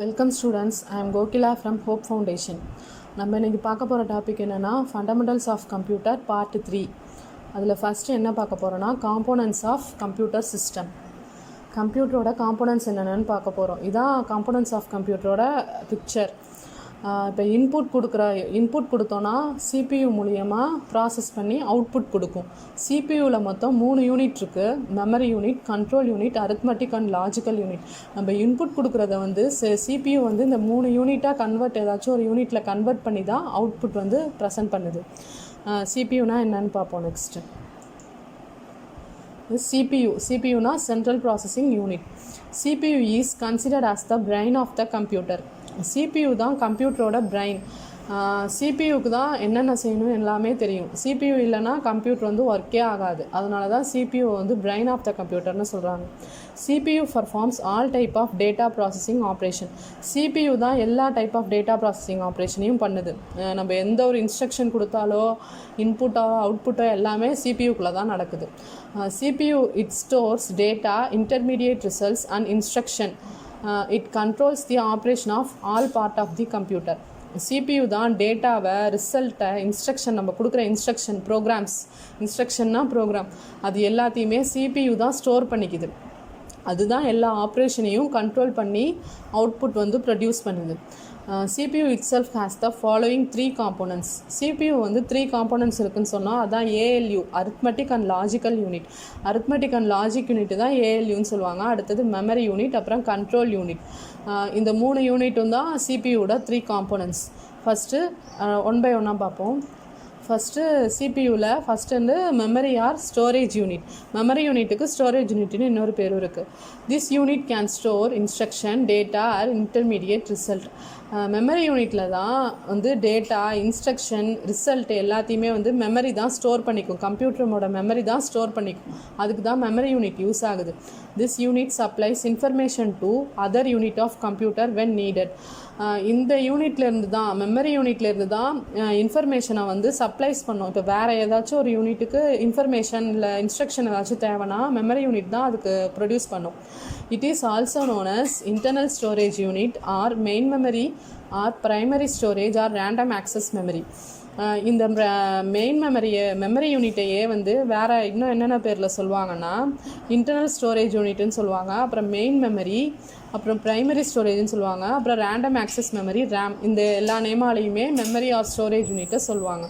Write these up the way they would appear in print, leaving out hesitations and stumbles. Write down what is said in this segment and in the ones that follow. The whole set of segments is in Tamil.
Welcome students, I am Kokila from hope foundation. நம்ம இன்றைக்கி பார்க்க போகிற டாபிக் என்னென்னா ஃபண்டமெண்டல்ஸ் ஆஃப் கம்ப்யூட்டர் பார்ட் 3. அதில் ஃபஸ்ட்டு என்ன பார்க்க போகிறோன்னா காம்போனன்ட்ஸ் ஆஃப் கம்ப்யூட்டர் சிஸ்டம். கம்ப்யூட்டரோட காம்போனன்ட்ஸ் என்னென்னு பார்க்க போகிறோம். இதான் காம்போனன்ட்ஸ் ஆஃப் கம்ப்யூட்டரோட பிக்சர். இப்போ இன்புட் கொடுத்தோன்னா சிபியு மூலியமாக ப்ராசஸ் பண்ணி அவுட்புட் கொடுக்கும். சிபியூவில் மொத்தம் 3 யூனிட் இருக்குது. Memory unit, control unit, arithmetic and logical unit. நம்ம இன்புட் கொடுக்குறத வந்து சிபியு வந்து இந்த 3 யூனிட்டாக ஏதாச்சும் ஒரு யூனிட்டில் கன்வெர்ட் பண்ணி தான் அவுட்புட் வந்து ப்ரெசென்ட் பண்ணுது. சிபியூனா என்னன்னு பார்ப்போம் next. CPU na central processing unit. CPU is considered as the brain of the computer. CPU தான் கம்ப்யூட்டரோட பிரெயின். சிபியூக்கு தான் என்னென்ன செய்யணும் எல்லாமே தெரியும். சிபியூ இல்லைனா கம்ப்யூட்டர் வந்து ஒர்க்கே ஆகாது. அதனால தான் சிபியூ வந்து பிரெயின் ஆஃப் த கம்ப்யூட்டர்னு சொல்கிறாங்க. CPU performs all type of data processing operation. CPU தான் எல்லா டைப் ஆஃப் டேட்டா ப்ராசஸிங் ஆப்ரேஷனையும் பண்ணுது. நம்ம எந்த ஒரு இன்ஸ்ட்ரக்ஷன் கொடுத்தாலோ இன்புட்டோ அவுட்புட்டோ எல்லாமே சிபியூக்குள்ளே தான் நடக்குது. CPU it stores data, intermediate results and instruction. It controls the operation of all part of the computer. CPU தான் டேட்டாவை, ரிசல்ட்டை, இன்ஸ்ட்ரக்ஷன், நம்ம கொடுக்குற இன்ஸ்ட்ரக்ஷன், ப்ரோக்ராம்ஸ், இன்ஸ்ட்ரக்ஷன்னா ப்ரோக்ராம், அது எல்லாத்தையுமே CPU தான் ஸ்டோர் பண்ணிக்குது. அதுதான் எல்லா ஆப்ரேஷனையும் கண்ட்ரோல் பண்ணி அவுட்புட் வந்து ப்ரொடியூஸ் பண்ணுது. CPU itself has the following 3 components. CPU வந்து 3 components இருக்குன்னு சொன்னால் அதான் ALU, arithmetic and logical unit. arithmetic and logic unit தான் ALUன்னு சொல்லுவாங்க. அடுத்தது மெமரி யூனிட், அப்புறம் கண்ட்ரோல் யூனிட். இந்த 3 யூனிட்டும் தான் CPUவோட 3 components. ஃபஸ்ட்டு ஒன் பை ஒன்னாக பார்ப்போம். ஃபஸ்ட்டு சிபியூவில் ஃபஸ்ட்டு வந்து memory or storage unit. Memory யூனிட்டுக்கு ஸ்டோரேஜ் யூனிட்னு இன்னொரு பேரும் இருக்குது. This unit can store instruction, data or intermediate result. Memory யூனிட்டில் தான் வந்து டேட்டா, இன்ஸ்ட்ரக்ஷன், ரிசல்ட் எல்லாத்தையுமே வந்து மெமரி தான் ஸ்டோர் பண்ணிக்கும். கம்ப்யூட்டரோட மெமரி தான் ஸ்டோர் பண்ணிக்கும். அதுக்கு தான் மெமரி யூனிட் யூஸ் ஆகுது. This unit supplies information to other unit of computer when needed. இந்த யூனிட்லேருந்து தான், மெமரி யூனிட்லேருந்து தான் இன்ஃபர்மேஷனை வந்து சப்ளைஸ் பண்ணோம். இப்போ வேறு ஏதாச்சும் ஒரு யூனிட்டுக்கு இன்ஃபர்மேஷன் இல்லை இன்ஸ்ட்ரக்ஷன் ஏதாச்சும் தேவைன்னா மெமரி யூனிட் தான் அதுக்கு ப்ரொடியூஸ் பண்ணும். It is also known as internal storage unit or main memory or primary storage or random access memory. இந்த மெமரி யூனிட்டையே வந்து வேறு இன்னும் என்னென்ன பேரில் சொல்லுவாங்கன்னா இன்டர்னல் ஸ்டோரேஜ் யூனிட்னு சொல்லுவாங்க, அப்புறம் மெயின் மெமரி, அப்புறம் ப்ரைமரி ஸ்டோரேஜ்னு சொல்லுவாங்க, அப்புறம் ரேண்டம் ஆக்சஸ் மெமரி, ரேம். இந்த எல்லா நேமாலையுமே மெமரி ஆர் ஸ்டோரேஜ் யூனிட்டை சொல்லுவாங்க.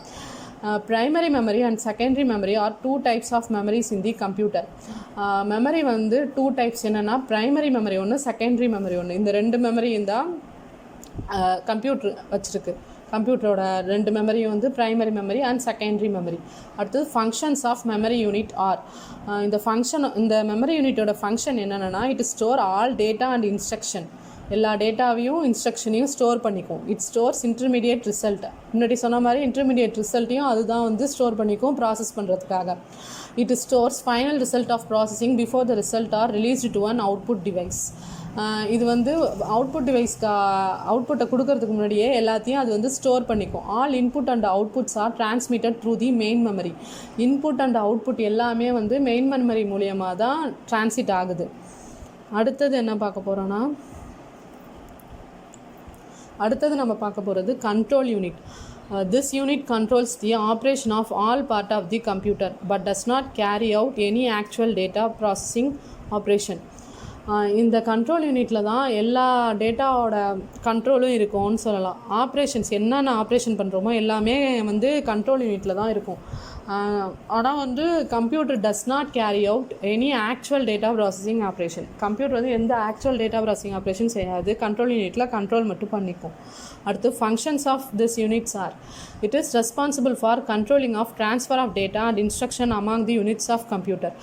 Primary memory and secondary memory are 2 types of memories in the computer. Memory வந்து 2 types என்னென்னா ப்ரைமரி மெமரி ஒன்று, செகண்டரி மெமரி ஒன்று. இந்த 2 மெமரியும் தான் கம்ப்யூட்டர் வச்சுருக்கு. கம்ப்யூட்டரோட 2 மெமரியும் வந்து primary memory and secondary memory. அடுத்தது functions of memory unit are. இந்த மெமரி யூனிட்டோட ஃபங்க்ஷன் என்னென்னா it store all data and instruction. எல்லா டேட்டாவையும் இன்ஸ்ட்ரக்ஷனையும் ஸ்டோர் பண்ணிக்கும். It stores intermediate result. முன்னாடி சொன்ன மாதிரி இன்டர்மீடியேட் ரிசல்ட்டையும் அதுதான் வந்து ஸ்டோர் பண்ணிக்கும் ப்ராசஸ் பண்ணுறதுக்காக. It stores final result of processing before the result are released to an output device. இது வந்து அவுட்புட் டிவைஸ்க்கு அவுட்புட்டை கொடுக்கறதுக்கு முன்னாடியே எல்லாத்தையும் அது வந்து ஸ்டோர் பண்ணிக்கும். All input and outputs are transmitted through the main memory. Input and output எல்லாமே வந்து மெயின் மெமரி மூலியமாக தான் டிரான்ஸ்மிட் ஆகுது. அடுத்தது என்ன பார்க்க போகிறோன்னா, அடுத்தது நம்ம பார்க்க போகிறது control unit. This unit controls the operation of all part of the computer but does not carry out any actual data processing operation. இந்த கண்ட்ரோல் யூனிட்டில் தான் எல்லா டேட்டாவோட கண்ட்ரோலும் இருக்கும்னு சொல்லலாம். ஆப்ரேஷன்ஸ் என்னென்ன ஆப்ரேஷன் பண்ணுறோமோ எல்லாமே வந்து கண்ட்ரோல் யூனிட்டில் தான் இருக்கும். ஆனால் வந்து computer does not carry out any actual data processing operation. Computer வந்து எந்த ஆக்சுவல் டேட்டா ப்ராசஸிங் ஆப்ரேஷன் செய்யாது. கண்ட்ரோல் யூனிட்டில் கண்ட்ரோல் மட்டும் பண்ணிக்கும். அடுத்து functions of this units are. It is responsible for controlling of transfer of data and instruction among the units of computer.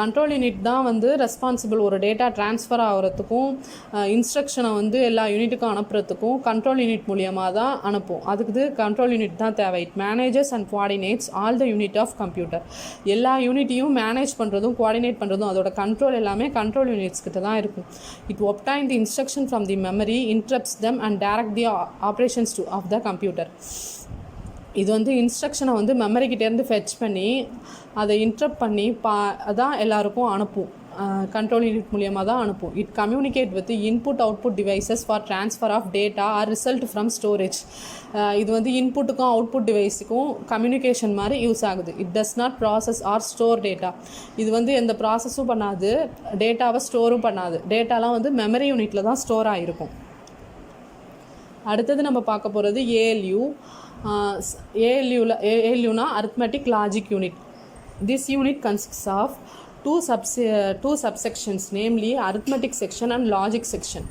Control unit தான் வந்து ரெஸ்பான்சிபிள் ஒரு டேட்டா ட்ரான்ஸ்ஃபர் ஆகிறதுக்கும் இன்ஸ்ட்ரக்ஷனை வந்து எல்லா யூனிட்டுக்கும் அனுப்புறதுக்கும் கண்ட்ரோல் யூனிட் மூலியமாக தான் அனுப்பும். அதுக்கு கண்ட்ரோல் யூனிட் தான் தேவை. It manages and coordinates all the unit of computer. எல்லா யூனிட்டையும் மேனேஜ் பண்ணுறதும் கோஆர்டினேட் பண்ணுறதும் அதோட கண்ட்ரோல் எல்லாமே கண்ட்ரோல் யூனிட்ஸ் கிட்ட தான் இருக்கும். It obtain the instruction from the memory, interrupts them and direct the operations to of the computer. இது வந்து இன்ஸ்ட்ரக்ஷனை வந்து மெமரிக்கிட்டேருந்து ஃபெச் பண்ணி அதை இன்டரப்ட் பண்ணி அதான் எல்லாருக்கும் அனுப்பும். கண்ட்ரோல் யூனிட் மூலியமாக தான் அனுப்பும். It communicate with input output devices for transfer of data or result from storage. இது வந்து இன்புட்டுக்கும் அவுட்புட் டிவைஸுக்கும் கம்யூனிகேஷன் மாதிரி யூஸ் ஆகுது. It does not process or store data. இது வந்து எந்த ப்ராசஸும் பண்ணாது, டேட்டாவை ஸ்டோரும் பண்ணாது. டேட்டாலாம் வந்து மெமரி யூனிட்டில் தான் ஸ்டோர் ஆகிருக்கும். அடுத்தது நம்ம பார்க்க போகிறது ஏஎல்யூ. ஏஎல்யூனா arithmetic logic unit. This unit consists of two subsections, namely arithmetic section and logic section.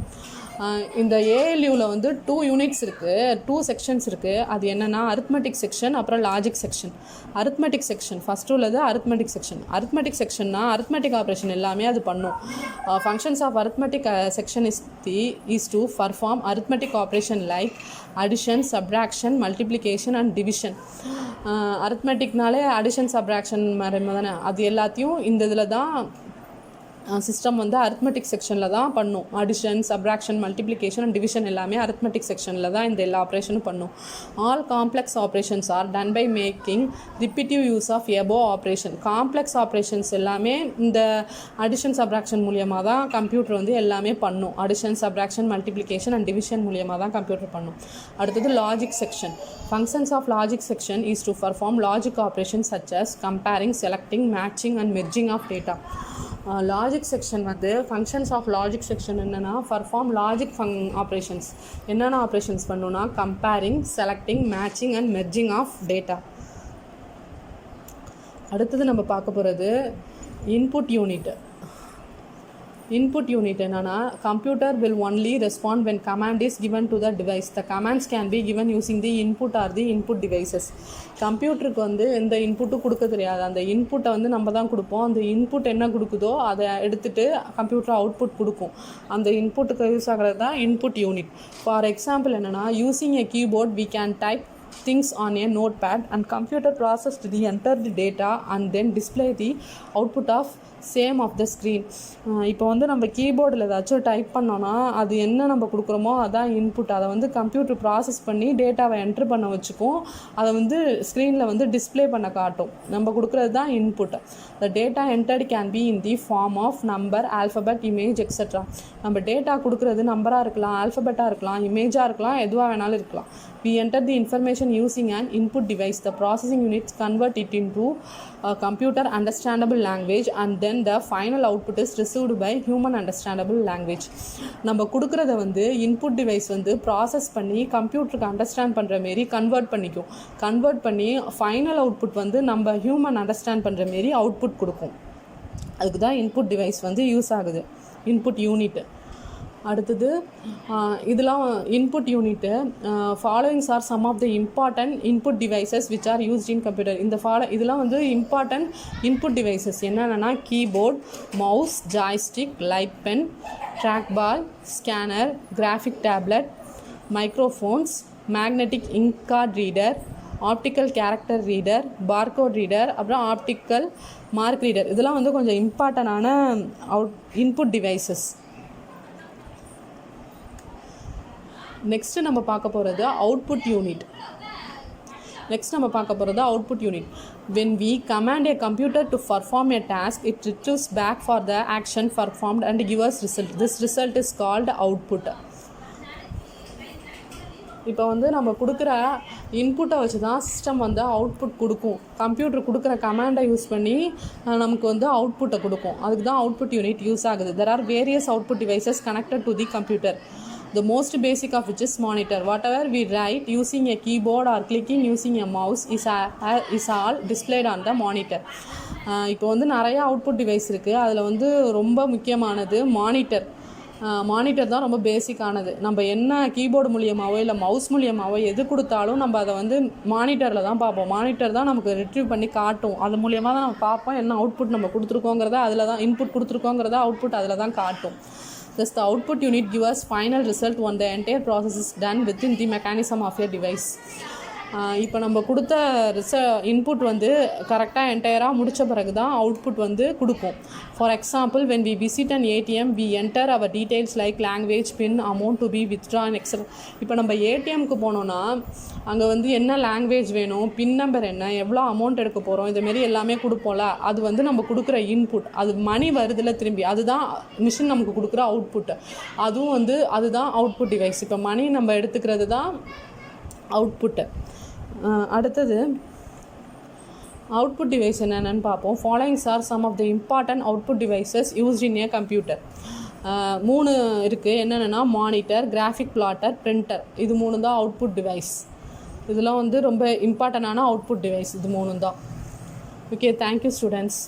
இந்த ஏஎல்யூவில் வந்து 2 யூனிட்ஸ் இருக்குது, 2 செக்ஷன்ஸ் இருக்குது. அது என்னென்னா அரித்மெட்டிக் செக்ஷன் அப்புறம் logic section. Arithmetic section first உள்ளது அரித்மெட்டிக் செக்ஷன். அரித்மெட்டிக் செக்ஷன்னா அரித்மெட்டிக் ஆப்ரேஷன் எல்லாமே அது பண்ணும். Functions of arithmetic section is to perform arithmetic operation like addition, subtraction, multiplication and division. அரித்மெட்டிக்னாலே அடிஷன், சப்ராக்ஷன் மாதிரி தானே, அது எல்லாத்தையும் இந்த இதில் தான் சிஸ்டம் வந்து அரித்மெட்டிக் செக்ஷனில் தான் பண்ணும். Addition, subtraction, multiplication and division எல்லாமே அரித்மெட்டிக் செக்ஷனில் தான் இந்த எல்லா ஆப்ரேஷனும் பண்ணும். All complex operations are done by making repetitive use of above operation. Complex operations எல்லாமே இந்த அடிஷன், சப்ராக்ஷன் மூலியமாக தான் கம்ப்யூட்டர் வந்து எல்லாமே பண்ணும். Addition, subtraction, multiplication and division மூலியமாக தான் கம்ப்யூட்டர் பண்ணும். அடுத்தது logic section. Functions of logic section is to perform logic operation such as comparing, selecting, matching and merging of data. Logic section வந்து ஃபங்க்ஷன்ஸ் ஆஃப் லாஜிக் செக்ஷன் என்னென்னா பர்ஃபார்ம் லாஜிக் ஆப்ரேஷன்ஸ். என்னென்ன ஆப்ரேஷன்ஸ் பண்ணுன்னா comparing, selecting, matching and merging of data. அடுத்தது நம்ம பார்க்க போகிறது இன்புட் யூனிட். Input unit என்னன்னா computer will only respond when command is given to the device. The commands can be given using the input or the input devices. கம்ப்யூட்டருக்கு வந்து எந்த இன்புட்டும் கொடுக்க தெரியாது. அந்த இன்புட்டை வந்து நம்ம தான் கொடுப்போம். அந்த இன்புட் என்ன கொடுக்குதோ அதை எடுத்துகிட்டு கம்ப்யூட்டர் அவுட்புட் கொடுக்கும். அந்த இன்புட்டுக்கு யூஸ் ஆகிறது தான் இன்புட் யூனிட். ஃபார் எக்ஸாம்பிள் என்னென்னா using a keyboard we can type things on a notepad and computer processed the entered data and then display the output of same of the screen. இப்போ வந்து நம்ம கீபோர்டில் ஏதாச்சும் டைப் பண்ணோன்னா அது என்ன நம்ம கொடுக்குறோமோ அதான் இன்புட். அதை வந்து கம்ப்யூட்டர் ப்ராசஸ் பண்ணி டேட்டாவை என்ட்ரு பண்ண வச்சுக்கும். அதை வந்து ஸ்க்ரீனில் வந்து டிஸ்பிளே பண்ண காட்டும். நம்ம கொடுக்குறது தான் input. The data entered can be in the form of number, alphabet, image etcetera. நம்ம டேட்டா கொடுக்குறது நம்பராக இருக்கலாம், ஆல்ஃபபெட்டாக இருக்கலாம், இமேஜாக இருக்கலாம், எதுவாக வேணாலும் இருக்கலாம். We enter the information using an input device. The processing units convert it into a computer understandable language and then the final output is received by human understandable language. நம்ம கொடுக்குறத வந்து இன்புட் டிவைஸ் வந்து ப்ராசஸ் பண்ணி கம்ப்யூட்டருக்கு அண்டர்ஸ்டாண்ட் பண்ணுற மாரி கன்வெர்ட் பண்ணி ஃபைனல் அவுட்புட் வந்து நம்ம ஹியூமன் அண்டர்ஸ்டாண்ட் பண்ணுற மாரி அவுட்புட் கொடுக்கும். அதுக்கு தான் இன்புட் டிவைஸ் வந்து யூஸ் ஆகுது, இன்புட் யூனிட். அடுத்தது இதெல்லாம் input unit. Followings are some of the important input devices which are used in computer. இதெல்லாம் வந்து இம்பார்ட்டன்ட் இன்புட் டிவைசஸ் என்னென்னா keyboard, mouse, joystick, light pen, track ball, scanner, graphic tablet, microphones, magnetic ink card reader, optical character reader, barcode reader, அப்புறம் ஆப்டிக்கல் மார்க் ரீடர். இதெல்லாம் வந்து கொஞ்சம் இம்பார்ட்டண்டான இன்புட் டிவைசஸ். நெக்ஸ்ட்டு நம்ம பார்க்க போகிறது output unit. When we command a computer to perform a task, it returns back for the action performed and gives us result. This result is called output. இப்போ வந்து நம்ம கொடுக்குற இன்புட்டை வச்சு தான் சிஸ்டம் வந்து அவுட்புட் கொடுக்கும். கம்ப்யூட்டர் கொடுக்குற கமாண்டை யூஸ் பண்ணி நமக்கு வந்து அவுட்புட்டை கொடுக்கும். அதுக்கு தான் அவுட்புட் யூனிட் யூஸ் ஆகுது. There are various output devices connected to the computer. The most basic of which is monitor. Whatever we write using a keyboard or clicking using a mouse is all displayed on the monitor. இப்போ வந்து நிறைய அவுட்புட் டிவைஸ் இருக்குது. அதில் வந்து ரொம்ப முக்கியமானது மானிட்டர் தான் ரொம்ப பேசிக்கானது. நம்ம என்ன கீபோர்டு மூலியமாவோ இல்லை மவுஸ் மூலியமாவோ எது கொடுத்தாலும் நம்ம அதை வந்து மானிட்டரில் தான் பார்ப்போம். மானிட்டர் தான் நமக்கு ரிட்ரீவ் பண்ணி காட்டும். அது மூலியமாக தான் நம்ம பார்ப்போம் என்ன அவுட்புட் நம்ம கொடுத்துருக்கோங்கிறத, அதில் தான் இன்புட் கொடுத்துருக்கோங்கிறத அவுட்புட் அதில் தான் காட்டும். Thus, the output unit gives us final result when the entire process is done within the mechanism of a device. இப்போ நம்ம கொடுத்த இன்புட் வந்து கரெக்டாக என்டையராக முடித்த பிறகு தான் அவுட்புட் வந்து கொடுக்கும். For example, when we visit an ATM we enter our details like language, PIN, amount to be withdrawn, etc. இப்போ நம்ம ஏடிஎம்க்கு போனோன்னா அங்கே வந்து என்ன லாங்குவேஜ் வேணும், பின் நம்பர் என்ன, எவ்வளோ அமௌண்ட் எடுக்க போகிறோம், இதுமாரி எல்லாமே கொடுப்போம்ல. அது வந்து நம்ம கொடுக்குற இன்புட், அது மணி வருதில் திரும்பி, அதுதான் மிஷின் நமக்கு கொடுக்குற அவுட்புட். அதுவும் வந்து அதுதான் அவுட்புட் டிவைஸ். இப்போ மணி நம்ம எடுத்துக்கிறது தான் அவுட்புட்டு. அடுத்தது அவுட்புட் டிவைஸ் என்னென்னு பார்ப்போம். Followings are some of the important output devices used in a computer. 3 இருக்குது. என்னென்னா மானிட்டர், கிராஃபிக் பிளாட்டர், பிரிண்டர். இது 3 தான் அவுட்புட் டிவைஸ். இதெல்லாம் வந்து ரொம்ப இம்பார்ட்டண்டான அவுட்புட் டிவைஸ். இது 3 தான். Okay, thank you students.